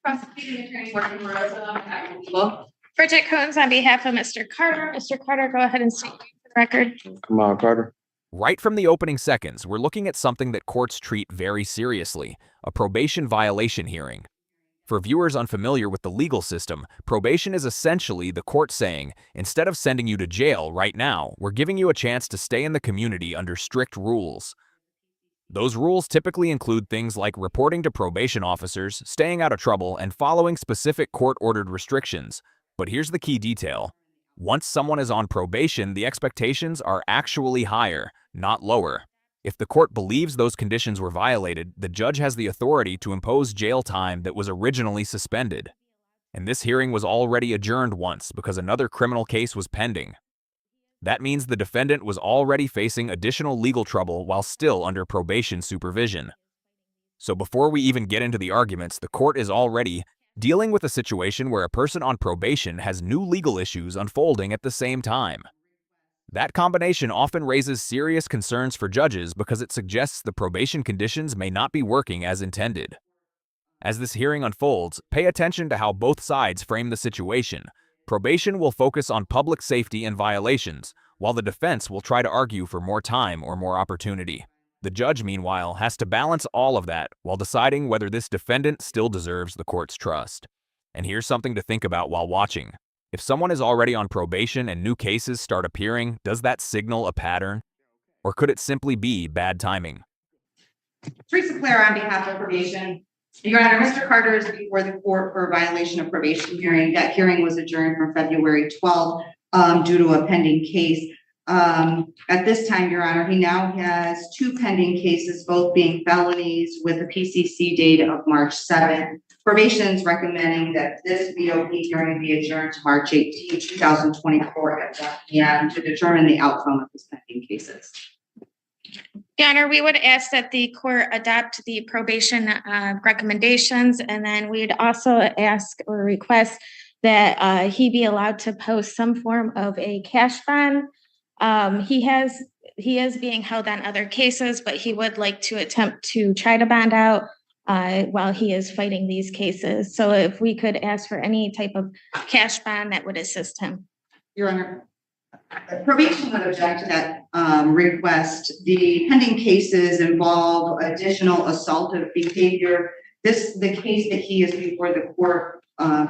Prosecuting attorney working for us. Bridget Coons on behalf of Mr. Carter. Mr. Carter, go ahead and state for the record. Come on, Carter. Right from the opening seconds, we're looking at something that courts treat very seriously, a probation violation hearing. For viewers unfamiliar with the legal system, probation is essentially the court saying, instead of sending you to jail right now, we're giving you a chance to stay in the community under strict rules. Those rules typically include things like reporting to probation officers, staying out of trouble, and following specific court-ordered restrictions. But here's the key detail. Once someone is on probation, the expectations are actually higher, not lower. If the court believes those conditions were violated, the judge has the authority to impose jail time that was originally suspended. And this hearing was already adjourned once because another criminal case was pending. That means the defendant was already facing additional legal trouble while still under probation supervision. So before we even get into the arguments, the court is already dealing with a situation where a person on probation has new legal issues unfolding at the same time. That combination often raises serious concerns for judges because it suggests the probation conditions may not be working as intended. As this hearing unfolds, pay attention to how both sides frame the situation. Probation will focus on public safety and violations, while the defense will try to argue for more time or more opportunity. The judge, meanwhile, has to balance all of that while deciding whether this defendant still deserves the court's trust. And here's something to think about while watching. If someone is already on probation and new cases start appearing, does that signal a pattern? Or could it simply be bad timing? Teresa Clare on behalf of probation. Your Honor, Mr. Carter is before the court for a violation of probation hearing. That hearing was adjourned from February 12th due to a pending case. At this time, Your Honor, he now has two pending cases, both being felonies with a PCC date of March 7th. Probation is recommending that this VOP hearing be adjourned to March 18, 2024 at 1 p.m. to determine the outcome of his pending cases. Your Honor, we would ask that the court adopt the probation recommendations, and then we'd also ask or request that he be allowed to post some form of a cash bond. He is being held on other cases, but he would like to attempt to try to bond out while he is fighting these cases. So if we could ask for any type of cash bond that would assist him. Your Honor, probation would object to that request. The pending cases involve additional assaultive behavior. The case that he is before the court,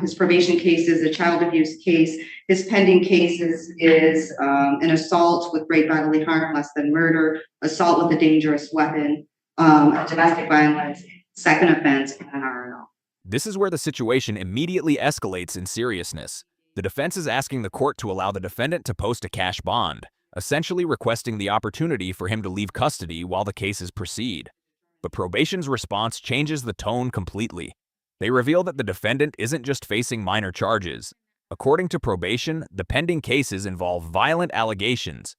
his probation case is a child abuse case. His pending case is an assault with great bodily harm, less than murder, assault with a dangerous weapon, domestic violence, second offense, and an RNO. This is where the situation immediately escalates in seriousness. The defense is asking the court to allow the defendant to post a cash bond, essentially requesting the opportunity for him to leave custody while the cases proceed. But probation's response changes the tone completely. They reveal that the defendant isn't just facing minor charges. According to probation, the pending cases involve violent allegations,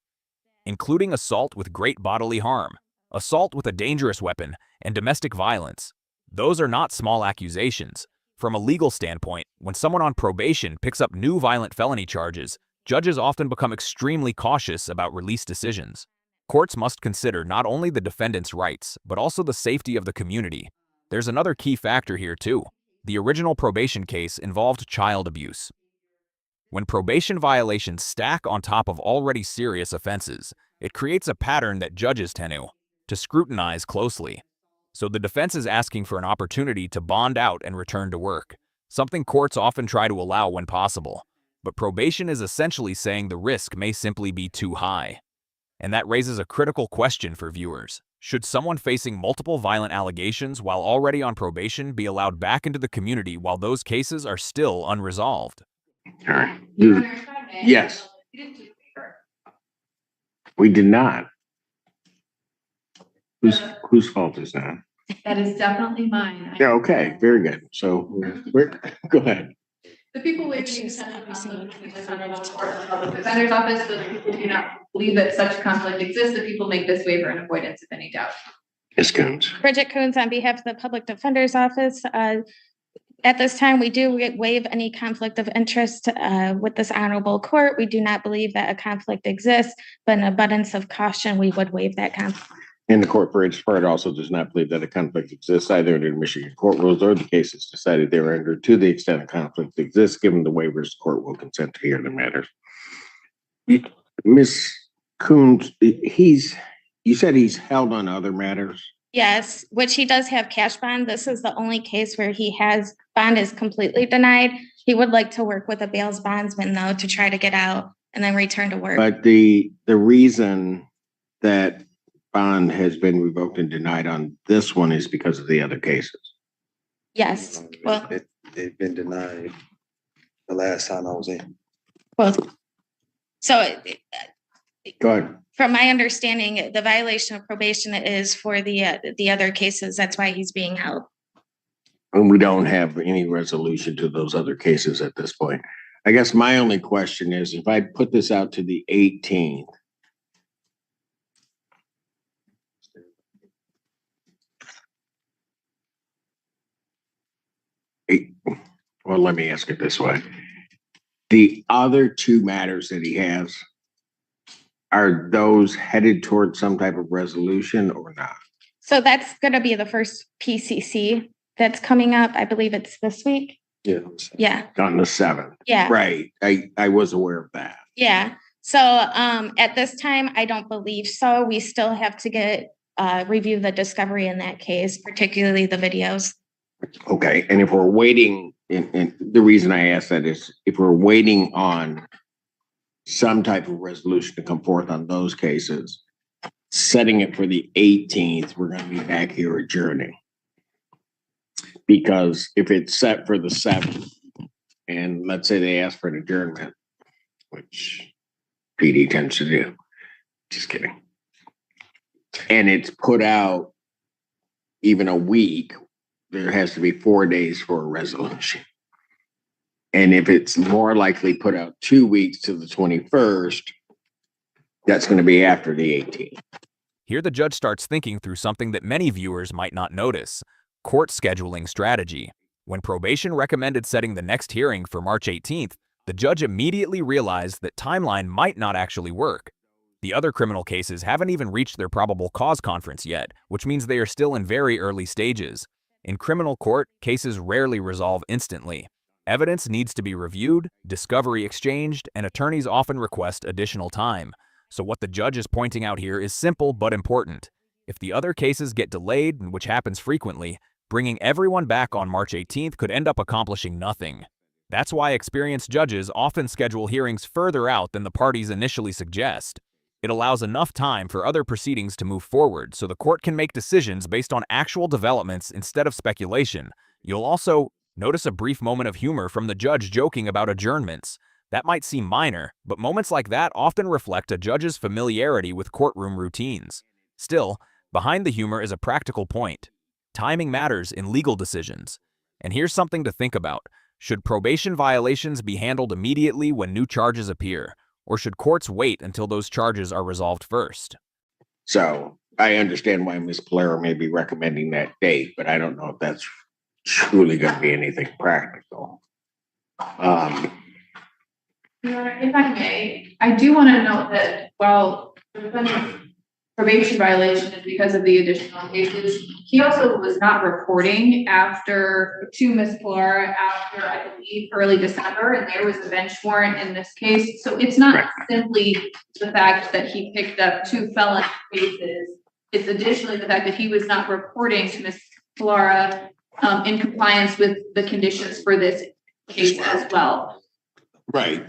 including assault with great bodily harm, assault with a dangerous weapon, and domestic violence. Those are not small accusations. From a legal standpoint, when someone on probation picks up new violent felony charges, judges often become extremely cautious about release decisions. Courts must consider not only the defendant's rights, but also the safety of the community. There's another key factor here too. The original probation case involved child abuse. When probation violations stack on top of already serious offenses, it creates a pattern that judges tend to scrutinize closely. So the defense is asking for an opportunity to bond out and return to work, something courts often try to allow when possible. But probation is essentially saying the risk may simply be too high. And that raises a critical question for viewers. Should someone facing multiple violent allegations while already on probation be allowed back into the community while those cases are still unresolved? All right. Yes. We did not. Whose fault is that? That is definitely mine. Yeah, okay, very good. So go ahead. The people waiving the defender's office, so the people do not believe that such conflict exists, the people make this waiver in avoidance of any doubt. Ms. Coons. Bridget Coons on behalf of the Public Defender's Office. At this time, we do waive any conflict of interest with this honorable court. We do not believe that a conflict exists, but in abundance of caution, we would waive that conflict. And the court, for its part, also does not believe that a conflict exists either under Michigan court rules or the cases decided they are under to the extent a conflict exists, given the waivers, the court will consent to hear the matters. Ms. Coons, you said he's held on other matters? Yes, which he does have cash bond. This is the only case where he has bond is completely denied. He would like to work with a bail's bondsman though to try to get out and then return to work. But the reason that bond has been revoked and denied on this one is because of the other cases. Yes, well, They've been denied the last time I was in. well, so Go ahead. from my understanding, the violation of probation is for the other cases. That's why he's being held. And we don't have any resolution to those other cases at this point. I guess my only question is if I put this out to the 18th, well, let me ask it this way. The other two matters that he has, are those headed towards some type of resolution or not? So that's going to be the first PCC that's coming up. I believe it's this week. Yeah. Yeah, On the 7th. yeah, Right. I was aware of that. yeah. So at this time, I don't believe so. We still have to get review the discovery in that case, particularly the videos. Okay. And if we're waiting, and the reason I ask that is if we're waiting on some type of resolution to come forth on those cases, setting it for the 18th, we're going to be back here adjourning. Because if it's set for the 7th, and let's say they ask for an adjournment, which PD tends to do, just kidding. And it's put out even a week, there has to be 4 days for a resolution. And if it's more likely put out 2 weeks to the 21st, that's going to be after the 18th. Here the judge starts thinking through something that many viewers might not notice: court scheduling strategy. When probation recommended setting the next hearing for March 18th, the judge immediately realized that timeline might not actually work. The other criminal cases haven't even reached their probable cause conference yet, which means they are still in very early stages. In criminal court, cases rarely resolve instantly. Evidence needs to be reviewed, discovery exchanged, and attorneys often request additional time. So what the judge is pointing out here is simple but important. If the other cases get delayed, which happens frequently, bringing everyone back on March 18th could end up accomplishing nothing. That's why experienced judges often schedule hearings further out than the parties initially suggest. It allows enough time for other proceedings to move forward so the court can make decisions based on actual developments instead of speculation. You'll also notice a brief moment of humor from the judge joking about adjournments. That might seem minor, but moments like that often reflect a judge's familiarity with courtroom routines. Still, behind the humor is a practical point. Timing matters in legal decisions. And here's something to think about. Should probation violations be handled immediately when new charges appear? Or should courts wait until those charges are resolved first? So I understand why Ms. Polero may be recommending that date, but I don't know if that's truly going to be anything practical. Your Honor, if I may, I do want to note that while the defendant's probation violation is because of the additional cases, he also was not reporting to Ms. Polero after, I believe, early December, and there was a bench warrant in this case. So it's not simply the fact that he picked up 2 felony cases. It's additionally the fact that he was not reporting to Ms. Polero in compliance with the conditions for this case as well. Right.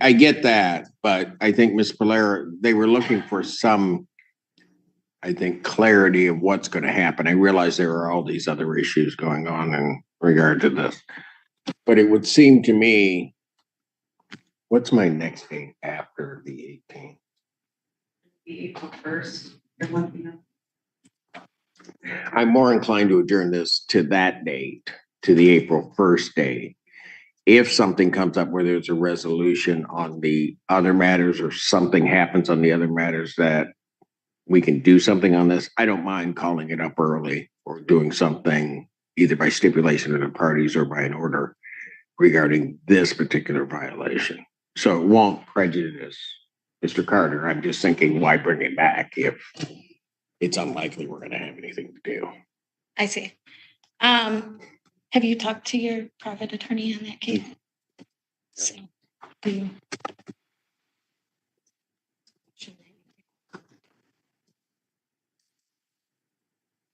I get that, but I think Ms. Polero, they were looking for some, I think, clarity of what's going to happen. I realize there are all these other issues going on in regard to this, but it would seem to me, what's my next date after the 18th? April 1st. I'm more inclined to adjourn this to that date, to the April 1st date. If something comes up where there's a resolution on the other matters or something happens on the other matters that we can do something on this, I don't mind calling it up early or doing something either by stipulation of the parties or by an order regarding this particular violation. So it won't prejudice Mr. Carter. I'm just thinking, why bring it back if it's unlikely we're gonna have anything to do. I see. Have you talked to your private attorney on that case? So, do you?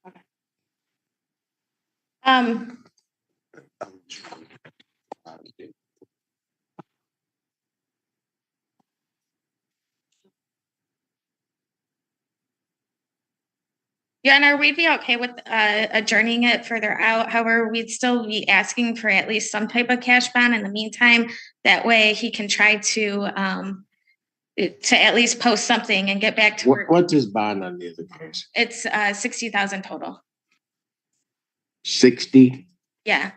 Okay. Your Honor, we'd be okay with adjourning it further out. However, we'd still be asking for at least some type of cash bond in the meantime. That way he can try to at least post something and get back to work. What's his bond on the other case? It's 60,000 total. 60? Yeah.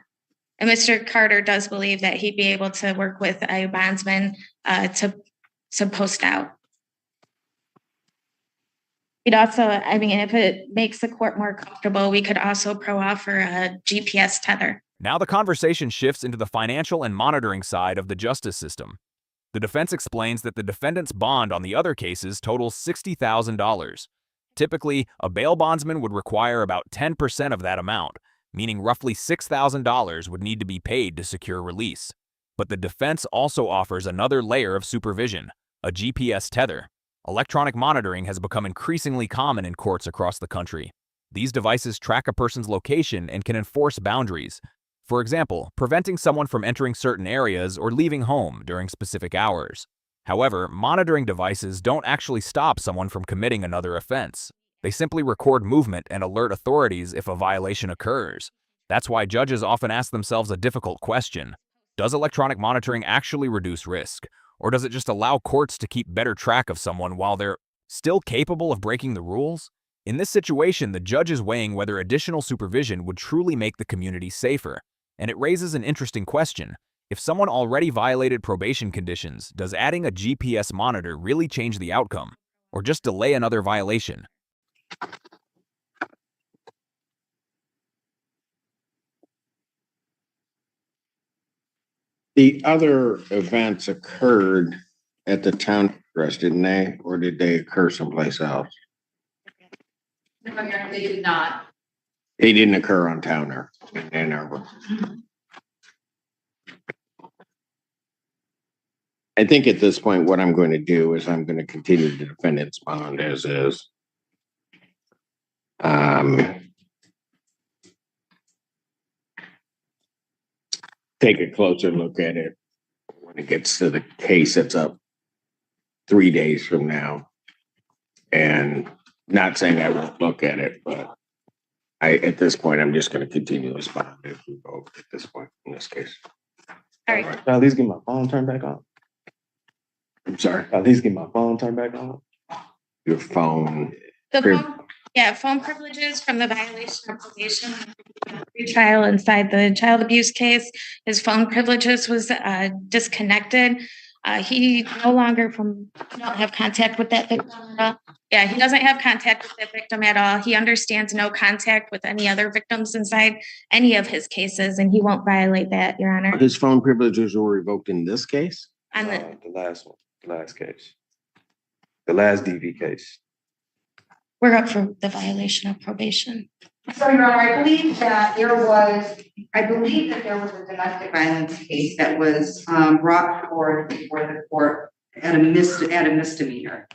And Mr. Carter does believe that he'd be able to work with a bondsman to post out. We'd also, I mean, if it makes the court more comfortable, we could also offer a GPS tether. Now the conversation shifts into the financial and monitoring side of the justice system. The defense explains that the defendant's bond on the other cases totals $60,000. Typically, a bail bondsman would require about 10% of that amount, meaning roughly $6,000 would need to be paid to secure release. But the defense also offers another layer of supervision, a GPS tether. Electronic monitoring has become increasingly common in courts across the country. These devices track a person's location and can enforce boundaries. For example, preventing someone from entering certain areas or leaving home during specific hours. However, monitoring devices don't actually stop someone from committing another offense. They simply record movement and alert authorities if a violation occurs. That's why judges often ask themselves a difficult question. Does electronic monitoring actually reduce risk? Or does it just allow courts to keep better track of someone while they're still capable of breaking the rules? In this situation, the judge is weighing whether additional supervision would truly make the community safer. And it raises an interesting question. If someone already violated probation conditions, does adding a GPS monitor really change the outcome? Or just delay another violation? The other events occurred at the town address, didn't they? Or did they occur someplace else? No, Your Honor, they did not. They didn't occur on Towner in Ann Arbor. I think at this point, what I'm going to do is I'm going to continue the defendant's bond as is. Take a closer look at it when it gets to the case that's up 3 days from now. And not saying I won't look at it, but at this point, I'm just going to continue this bond if we vote at this point in this case. All right. Can I at least get my phone turned back on? I'm sorry, Can I at least get my phone turned back on? your phone. The phone privileges from the violation of probation trial inside the child abuse case. His phone privileges was disconnected. He no longer don't have contact with that victim at all. Yeah, he doesn't have contact with that victim at all. He understands no contact with any other victims inside any of his cases, and he won't violate that, Your Honor. His phone privileges were revoked in this case? On the The last one, the last case. The last DV case. We're up for the violation of probation. So, Your Honor, I believe that there was a domestic violence case that was brought forward before the court at a misdemeanor.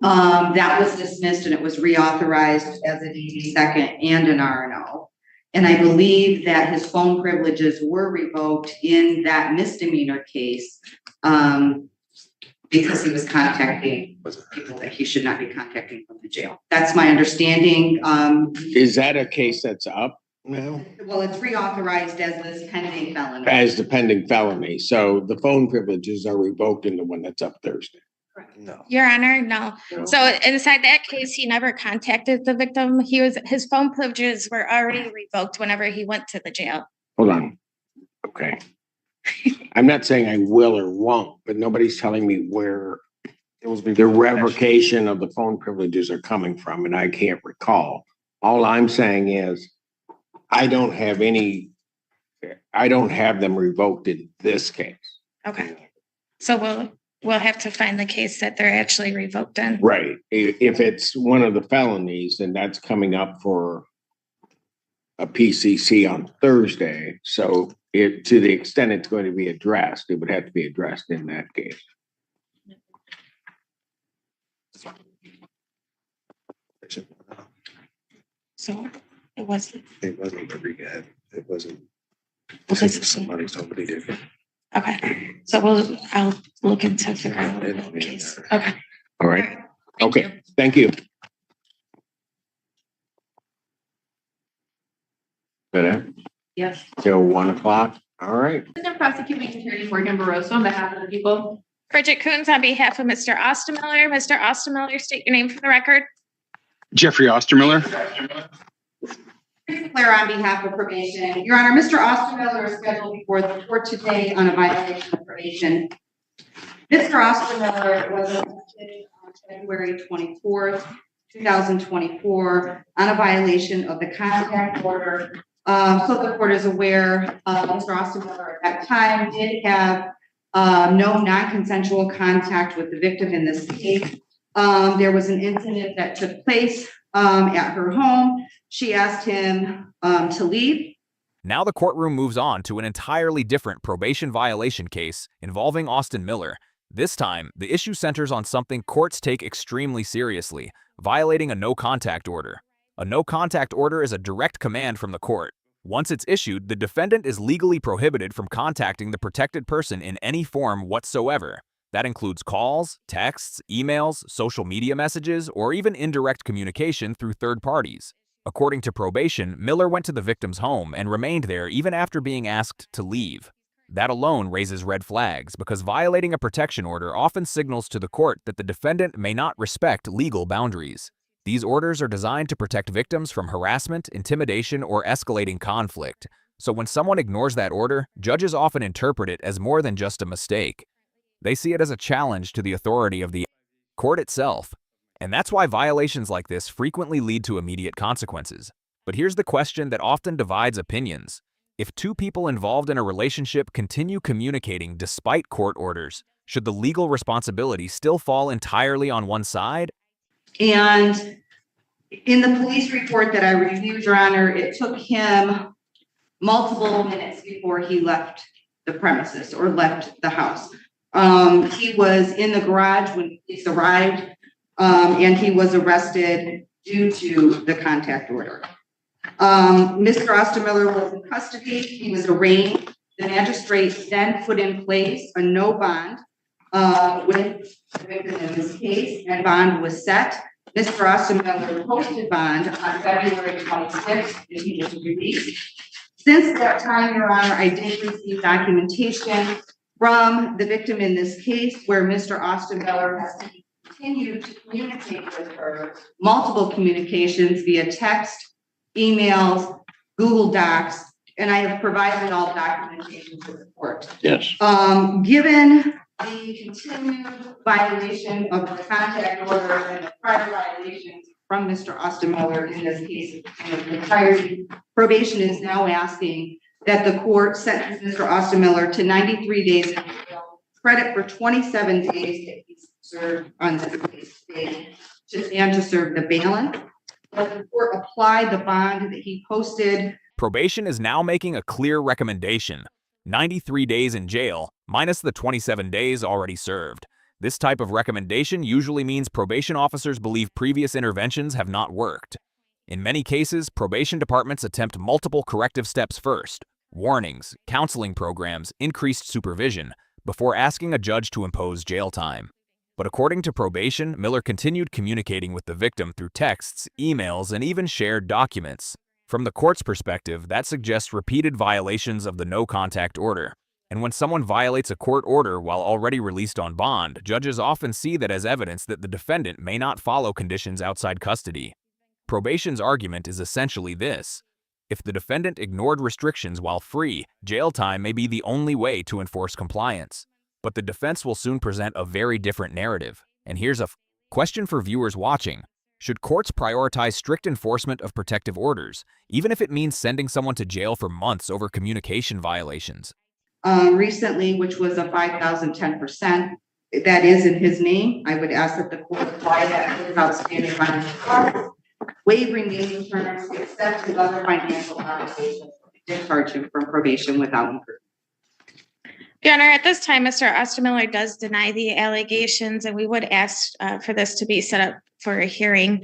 That was dismissed and it was reauthorized as a DV second and an RNO. And I believe that his phone privileges were revoked in that misdemeanor case because he was contacting people that he should not be contacting from the jail. That's my understanding. Is that a case that's up now? Well, it's reauthorized as this pending felony. As the pending felony. So the phone privileges are revoked in the one that's up Thursday. No. Your Honor, no. No. So inside that case, he never contacted the victim. His phone privileges were already revoked whenever he went to the jail. Hold on. Okay. I'm not saying I will or won't, but nobody's telling me where It was the revocation of the phone privileges are coming from, and I can't recall. All I'm saying is I don't have them revoked in this case. Okay. So we'll have to find the case that they're actually revoked in. Right. If it's one of the felonies, then that's coming up for a PCC on Thursday. So to the extent it's going to be addressed, it would have to be addressed in that case. So it wasn't. It wasn't a rehab. It wasn't. Okay. Somebody totally different. Okay, so I'll look into figure out the case. Okay. All right. Thank Okay. Thank you. Good. Yes. Till 1 o'clock. All right. Assistant Prosecuting Attorney Morgan Barroso on behalf of the people. Bridget Coons on behalf of Mr. Ostermiller. Mr. Ostermiller, state your name for the record. Jeffrey Ostermiller. Claire on behalf of probation. Your Honor, Mr. Ostermiller is scheduled before the court today on a violation of probation. Mr. Ostermiller was arrested on February 24th, 2024 on a violation of the contact order. So the court is aware, Mr. Ostermiller at that time did have no non-consensual contact with the victim in this case. There was an incident that took place at her home. She asked him to leave. Now the courtroom moves on to an entirely different probation violation case involving Austin Miller. This time, the issue centers on something courts take extremely seriously, violating a no-contact order. A no-contact order is a direct command from the court. Once it's issued, the defendant is legally prohibited from contacting the protected person in any form whatsoever. That includes calls, texts, emails, social media messages, or even indirect communication through third parties. According to probation, Miller went to the victim's home and remained there even after being asked to leave. That alone raises red flags because violating a protection order often signals to the court that the defendant may not respect legal boundaries. These orders are designed to protect victims from harassment, intimidation, or escalating conflict. So when someone ignores that order, judges often interpret it as more than just a mistake. They see it as a challenge to the authority of the court itself. And that's why violations like this frequently lead to immediate consequences. But here's the question that often divides opinions. If two people involved in a relationship continue communicating despite court orders, should the legal responsibility still fall entirely on one side? And in the police report that I reviewed, Your Honor, it took him multiple minutes before he left the premises or left the house. He was in the garage when police arrived, and he was arrested due to the contact order. Mr. Ostermiller was in custody. He was arraigned. The magistrate then put in place a no bond with the victim in this case, and bond was set. Mr. Ostermiller posted bond on February 26th, and he was released. Since that time, Your Honor, I did receive documentation from the victim in this case where Mr. Ostermiller has continued to communicate with her, multiple communications via text, emails, Google Docs, and I have provided all documentation to the court. Yes. Given the continued violation of the contact order and the prior violations from Mr. Ostermiller in this case in entirety, probation is now asking that the court sentence Mr. Ostermiller to 93 days in jail, credit for 27 days that he's served on this case, and to serve the balance. Let the court apply the bond that he posted. Probation is now making a clear recommendation: 93 days in jail, minus the 27 days already served. This type of recommendation usually means probation officers believe previous interventions have not worked. In many cases, probation departments attempt multiple corrective steps first: warnings, counseling programs, increased supervision, before asking a judge to impose jail time. But according to probation, Miller continued communicating with the victim through texts, emails, and even shared documents. From the court's perspective, that suggests repeated violations of the no-contact order. And when someone violates a court order while already released on bond, judges often see that as evidence that the defendant may not follow conditions outside custody. Probation's argument is essentially this: if the defendant ignored restrictions while free, jail time may be the only way to enforce compliance. But the defense will soon present a very different narrative. And here's a question for viewers watching. Should courts prioritize strict enforcement of protective orders, even if it means sending someone to jail for months over communication violations? Recently, which was a 5,010%. that is in his name. I would ask that the court apply that to his outstanding financial costs, waive remaining terms, accept his other financial obligations, discharge him from probation without incurring. Your Honor, at this time, Mr. Ostermiller does deny the allegations, and we would ask for this to be set up for a hearing.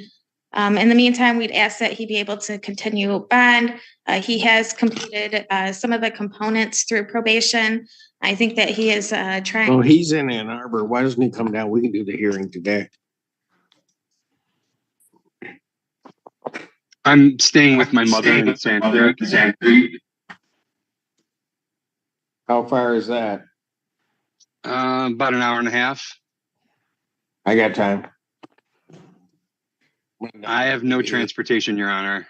In the meantime, we'd ask that he be able to continue bond. He has completed some of the components through probation. I think that he is trying. Well, he's in Ann Arbor. Why doesn't he come down? We can do the hearing today. I'm staying with my mother in Santa Cruz. How far is that? About an hour and a half. I got time. I have no transportation, Your Honor.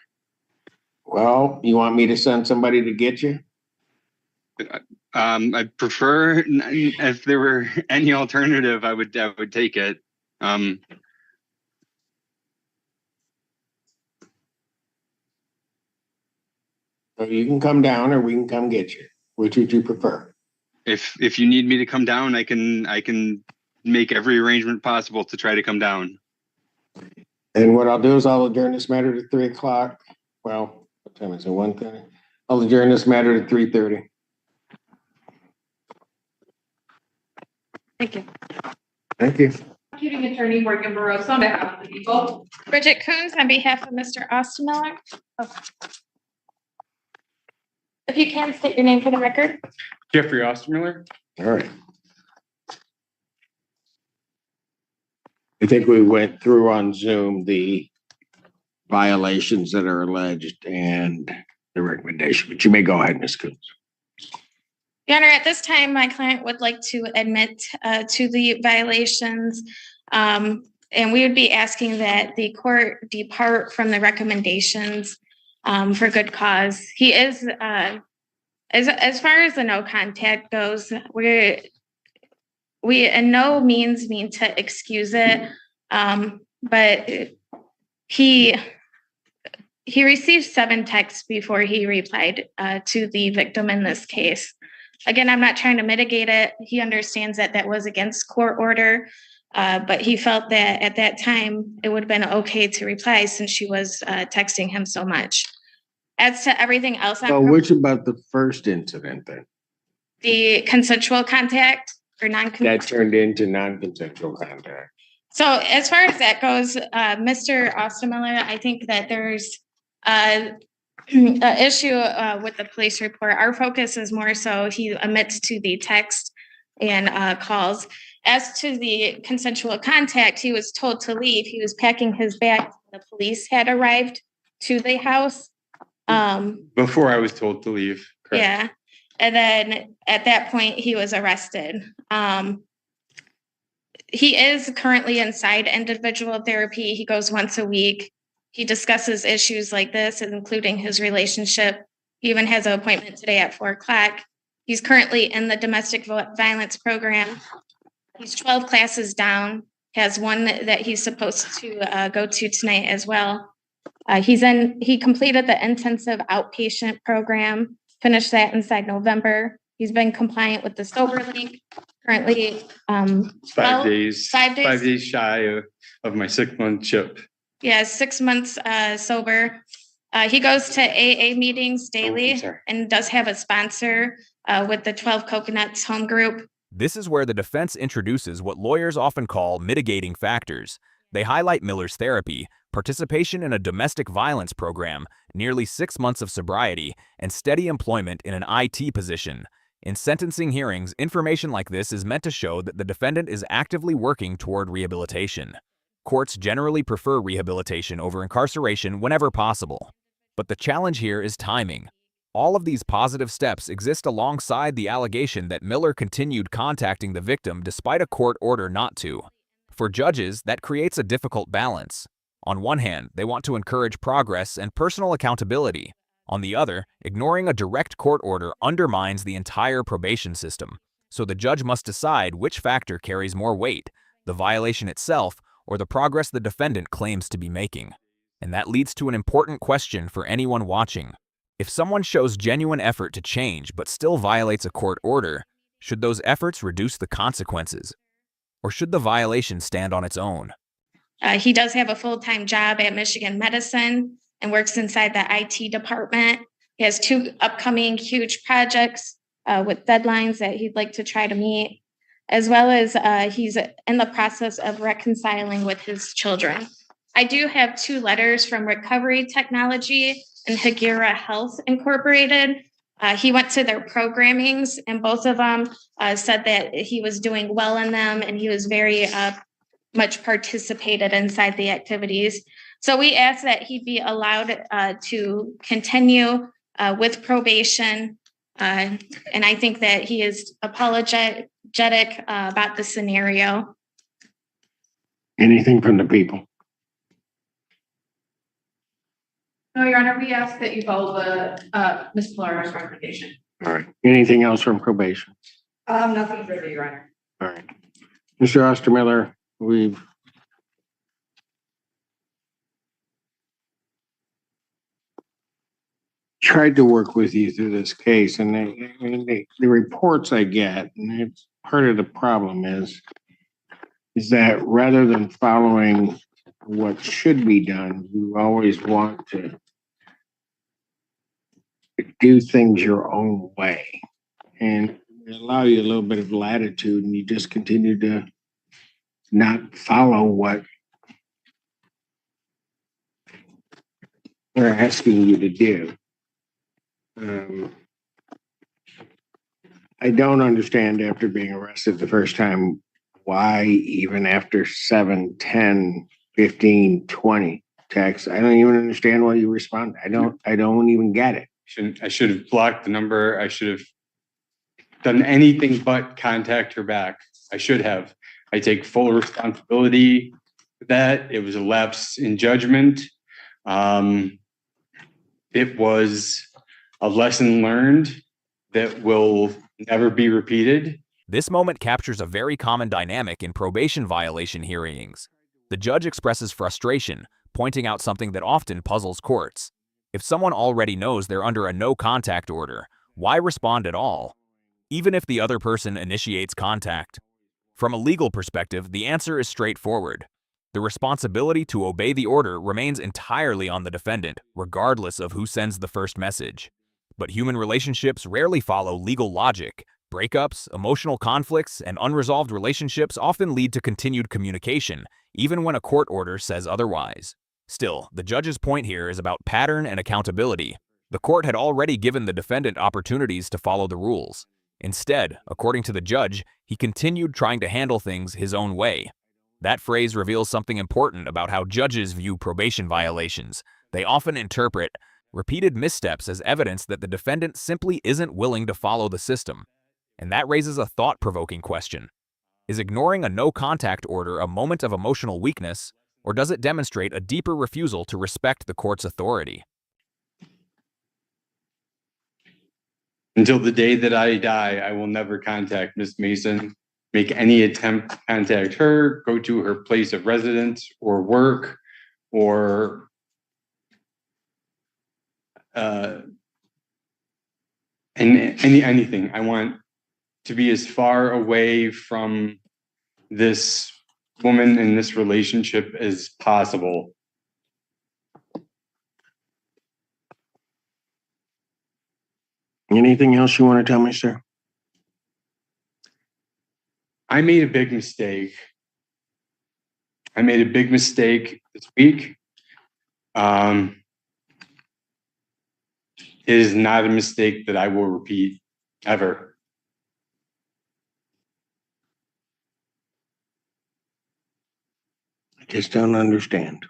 Well, you want me to send somebody to get you? I'd prefer if there were any alternative, I would take it. So you can come down or we can come get you. Which would you prefer? If you need me to come down, I can make every arrangement possible to try to come down. And what I'll do is I'll adjourn this matter to 3 o'clock. Well, what time is it? 1:30? I'll adjourn this matter to 3:30. Thank you. Thank you. Prosecuting Attorney Morgan Burroughs on behalf of the people. Bridget Coons on behalf of Mr. Ostermiller. Oh. If you can, state your name for the record. Jeffrey Ostermiller. All right. I think we went through on Zoom the violations that are alleged and the recommendation, but you may go ahead, Ms. Coons. Your Honor, at this time, my client would like to admit to the violations. And we would be asking that the court depart from the recommendations for good cause. He is, as far as the no contact goes, we in no means mean to excuse it. But he received 7 texts before he replied to the victim in this case. Again, I'm not trying to mitigate it. He understands that that was against court order, but he felt that at that time it would have been okay to reply since she was texting him so much. As to everything else, So which about the first incident then? the consensual contact or non-consensual. That turned into non-consensual contact. So as far as that goes, Mr. Ostermiller, I think that there's an issue with the police report. Our focus is more so he admits to the text and calls. As to the consensual contact, he was told to leave. He was packing his bag. The police had arrived to the house. Before I was told to leave. Correct. Yeah. And then at that point, he was arrested. He is currently inside individual therapy. He goes once a week. He discusses issues like this, including his relationship. He even has an appointment today at 4 o'clock. He's currently in the domestic violence program. He's 12 classes down, has one that he's supposed to go to tonight as well. He completed the intensive outpatient program, finished that inside November. He's been compliant with the sober link. Currently, 5 days. 5 days. 5 days shy of my 6-month chip. Yeah, 6 months sober. He goes to AA meetings daily and does have a sponsor with the 12 Coconuts home group. This is where the defense introduces what lawyers often call mitigating factors. They highlight Miller's therapy, participation in a domestic violence program, nearly 6 months of sobriety, and steady employment in an IT position. In sentencing hearings, information like this is meant to show that the defendant is actively working toward rehabilitation. Courts generally prefer rehabilitation over incarceration whenever possible. But the challenge here is timing. All of these positive steps exist alongside the allegation that Miller continued contacting the victim despite a court order not to. For judges, that creates a difficult balance. On one hand, they want to encourage progress and personal accountability. On the other, ignoring a direct court order undermines the entire probation system. So the judge must decide which factor carries more weight, the violation itself or the progress the defendant claims to be making. And that leads to an important question for anyone watching. If someone shows genuine effort to change but still violates a court order, should those efforts reduce the consequences? Or should the violation stand on its own? He does have a full-time job at Michigan Medicine and works inside the IT department. He has 2 upcoming huge projects with deadlines that he'd like to try to meet, as well as he's in the process of reconciling with his children. I do have 2 letters from Recovery Technology and Hagira Health Incorporated. He went to their programmings, and both of them said that he was doing well in them and he was very much participated inside the activities. So we asked that he be allowed to continue with probation. And I think that he is apologetic about the scenario. Anything from the people? No, Your Honor, we ask that you follow the Ms. Flores' recommendation. All right. Anything else from probation? Nothing further, Your Honor. All right. Mr. Ostermiller, we've tried to work with you through this case, and the reports I get, and it's part of the problem is that rather than following what should be done, you always want to do things your own way, and allow you a little bit of latitude, and you just continue to not follow what they're asking you to do. I don't understand, after being arrested the first time, why even after 7, 10, 15, 20 texts, I don't even understand why you respond. I don't even get it. I should have blocked the number. I should have done anything but contact her back. I should have. I take full responsibility for that. It was a lapse in judgment. It was a lesson learned that will never be repeated. This moment captures a very common dynamic in probation violation hearings. The judge expresses frustration, pointing out something that often puzzles courts. If someone already knows they're under a no-contact order, why respond at all, even if the other person initiates contact? From a legal perspective, the answer is straightforward. The responsibility to obey the order remains entirely on the defendant, regardless of who sends the first message. But human relationships rarely follow legal logic. Breakups, emotional conflicts, and unresolved relationships often lead to continued communication, even when a court order says otherwise. Still, the judge's point here is about pattern and accountability. The court had already given the defendant opportunities to follow the rules. Instead, according to the judge, he continued trying to handle things his own way. That phrase reveals something important about how judges view probation violations. They often interpret repeated missteps as evidence that the defendant simply isn't willing to follow the system. And that raises a thought-provoking question. Is ignoring a no-contact order a moment of emotional weakness, or does it demonstrate a deeper refusal to respect the court's authority? Until the day that I die, I will never contact Ms. Mason, make any attempt to contact her, go to her place of residence or work, or anything. I want to be as far away from this woman in this relationship as possible. Anything else you want to tell me, sir? I made a big mistake. I made a big mistake this week. It is not a mistake that I will repeat ever. I just don't understand.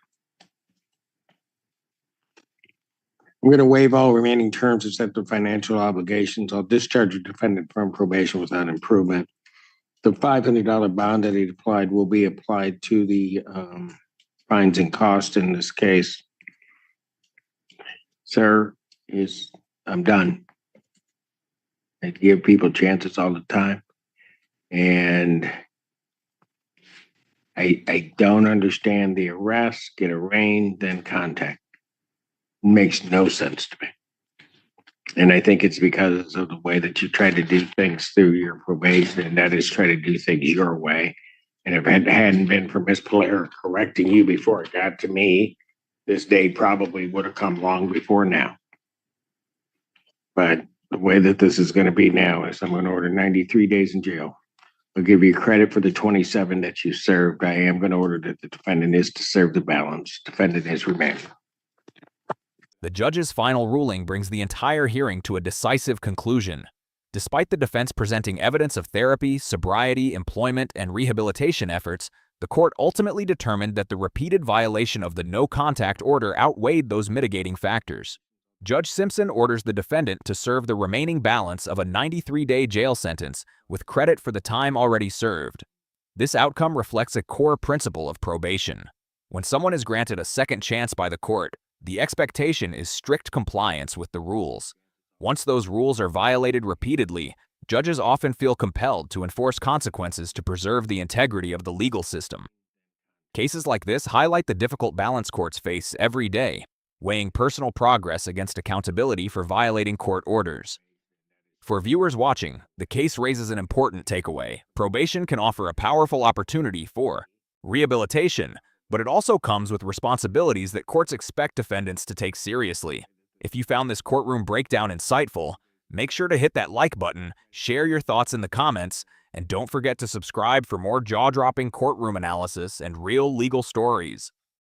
I'm going to waive all remaining terms except the financial obligations. I'll discharge the defendant from probation without improvement. The $500 bond that he applied will be applied to the fines and costs in this case. Sir, I'm done. I give people chances all the time. And I don't understand the arrest, get arraigned, then contact. It makes no sense to me. And I think it's because of the way that you try to do things through your probation, and that is try to do things your way. And if it hadn't been for Miss Polaire correcting you before it got to me, this day probably would have come long before now. But the way that this is going to be now is I'm going to order 93 days in jail. I'll give you credit for the 27 that you served. I am going to order that the defendant is to serve the balance. Defendant is remanded. The judge's final ruling brings the entire hearing to a decisive conclusion. Despite the defense presenting evidence of therapy, sobriety, employment, and rehabilitation efforts, the court ultimately determined that the repeated violation of the no-contact order outweighed those mitigating factors. Judge Simpson orders the defendant to serve the remaining balance of a 93-day jail sentence with credit for the time already served. This outcome reflects a core principle of probation. When someone is granted a second chance by the court, the expectation is strict compliance with the rules. Once those rules are violated repeatedly, judges often feel compelled to enforce consequences to preserve the integrity of the legal system. Cases like this highlight the difficult balance courts face every day, weighing personal progress against accountability for violating court orders. For viewers watching, the case raises an important takeaway. Probation can offer a powerful opportunity for rehabilitation, but it also comes with responsibilities that courts expect defendants to take seriously. If you found this courtroom breakdown insightful, make sure to hit that like button, share your thoughts in the comments, and don't forget to subscribe for more jaw-dropping courtroom analysis and real legal stories.